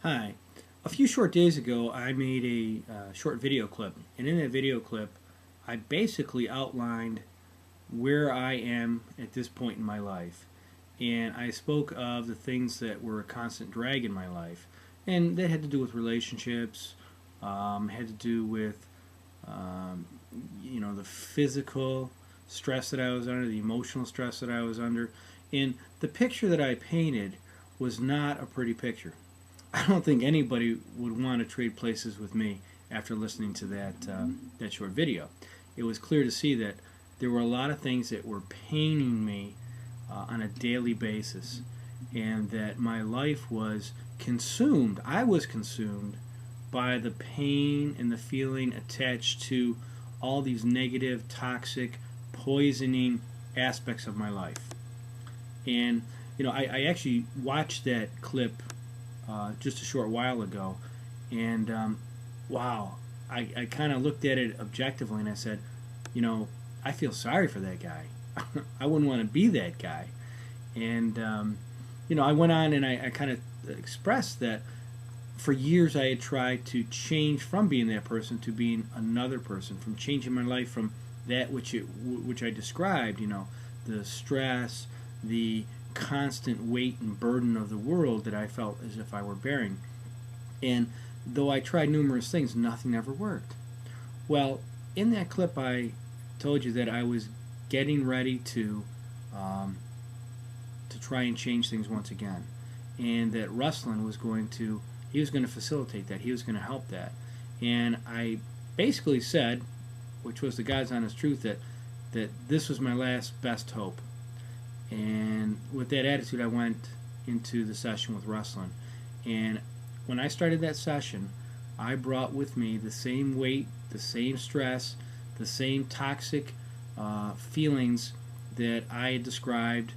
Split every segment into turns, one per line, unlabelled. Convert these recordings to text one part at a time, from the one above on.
Hi. A few short days ago, I made a short video clip, and in that video clip, I basically outlined where I am at this point in my life. And I spoke of the things that were a constant drag in my life, and that had to do with relationships, had to do with the physical stress that I was under, the emotional stress that I was under, and the picture that I painted was not a pretty picture. I don't think anybody would want to trade places with me after listening to that short video. It was clear to see that there were a lot of things that were paining me on a daily basis, and that my life was consumed. I was consumed by the pain and the feeling attached to all these negative, toxic, poisoning aspects of my life. And I actually watched that clip just a short while ago, and wow, I kind of looked at it objectively, and I said, I feel sorry for that guy. I wouldn't want to be that guy. And I went on and I kind of expressed that for years I had tried to change from being that person to being another person, from changing my life from that which I described, the stress, the constant weight and burden of the world that I felt as if I were bearing. And though I tried numerous things, nothing ever worked. Well, in that clip I told you that I was getting ready to try and change things once again, and that Ruslan was going to facilitate that. He was going to help that. And I basically said, which was the God's honest truth, that this was my last best hope. And with that attitude, I went into the session with Ruslan. And when I started that session, I brought with me the same weight, the same stress, the same toxic feelings that I had described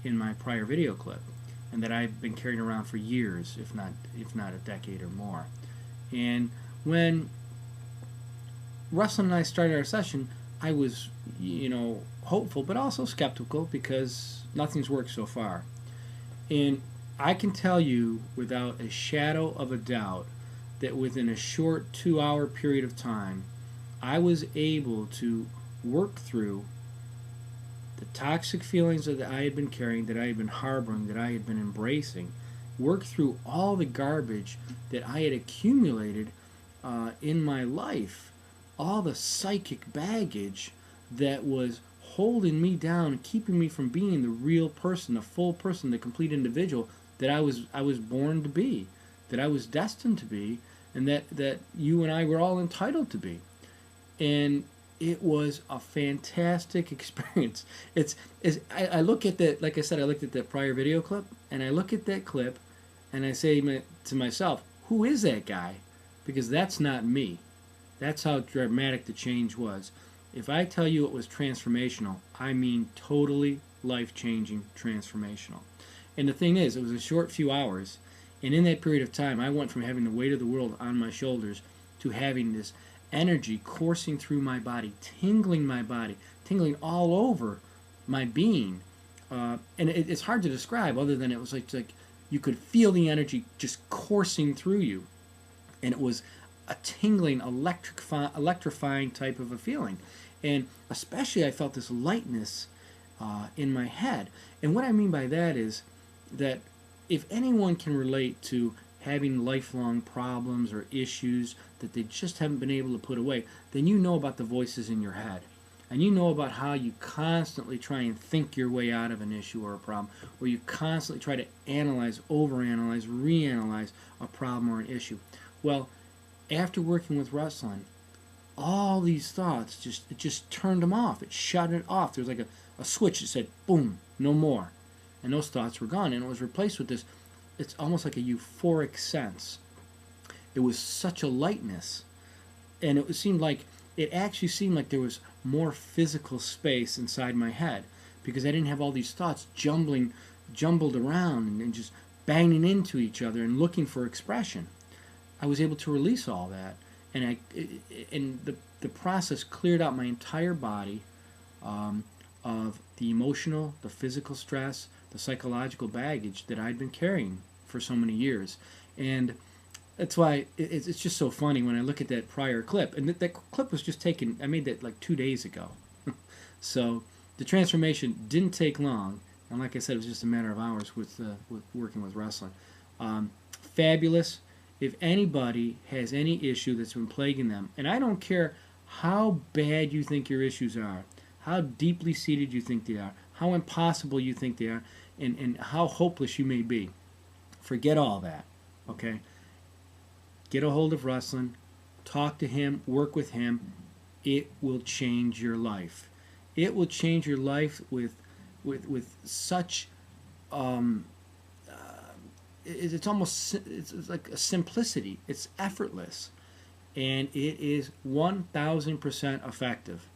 in my prior video clip, and that I've been carrying around for years, if not a decade or more. And when Ruslan and I started our session, I was, hopeful, but also skeptical, because nothing's worked so far. And I can tell you without a shadow of a doubt that within a short 2-hour period of time, I was able to work through the toxic feelings that I had been carrying, that I had been harboring, that I had been embracing, work through all the garbage that I had accumulated in my life, all the psychic baggage that was holding me down, keeping me from being the real person, the full person, the complete individual that I was born to be, that I was destined to be, and that you and I were all entitled to be. And it was a fantastic experience. I look at that, like I said, I looked at that prior video clip, and I look at that clip, and I say to myself, who is that guy? Because that's not me. That's how dramatic the change was. If I tell you it was transformational, I mean totally life-changing transformational. And the thing is, it was a short few hours, and in that period of time, I went from having the weight of the world on my shoulders to having this energy coursing through my body, tingling all over my being. And it's hard to describe, other than it was like you could feel the energy just coursing through you. And it was a tingling, electrifying type of a feeling. And especially I felt this lightness in my head. And what I mean by that is that if anyone can relate to having lifelong problems or issues that they just haven't been able to put away, then you know about the voices in your head. And you know about how you constantly try and think your way out of an issue or a problem, or you constantly try to analyze, overanalyze, reanalyze a problem or an issue. Well, after working with Ruslan, all these thoughts just turned them off. It shut it off. There was like a switch that said, boom, no more. And those thoughts were gone, and it was replaced with this, it's almost like a euphoric sense. It was such a lightness, and it actually seemed like there was more physical space inside my head, because I didn't have all these thoughts jumbled around and just banging into each other and looking for expression. I was able to release all that, and the process cleared out my entire body of the emotional, the physical stress, the psychological baggage that I'd been carrying for so many years. And that's why it's just so funny when I look at that prior clip. And that clip was just taken, I made that like 2 days ago. So the transformation didn't take long. And like I said, it was just a matter of hours with working with wrestling. Fabulous. If anybody has any issue that's been plaguing them, and I don't care how bad you think your issues are, how deeply seated you think they are, how impossible you think they are, and how hopeless you may be, forget all that, okay? Get a hold of wrestling, talk to him, work with him. It will change your life. It will change your life with such it's like a simplicity. It's effortless, and it is 1,000% effective.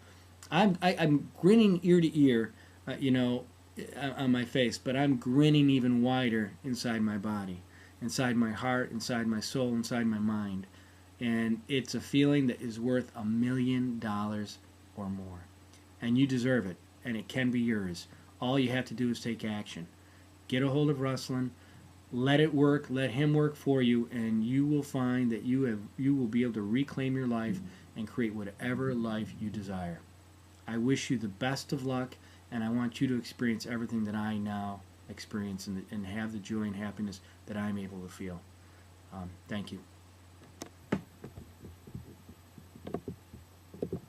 I'm grinning ear to ear, on my face, but I'm grinning even wider inside my body, inside my heart, inside my soul, inside my mind, and it's a feeling that is worth $1 million or more, and you deserve it, and it can be yours. All you have to do is take action. Get a hold of wrestling. Let it work. Let him work for you, and you will find that you will be able to reclaim your life and create whatever life you desire. I wish you the best of luck, and I want you to experience everything that I now experience and have the joy and happiness that I'm able to feel. Thank you.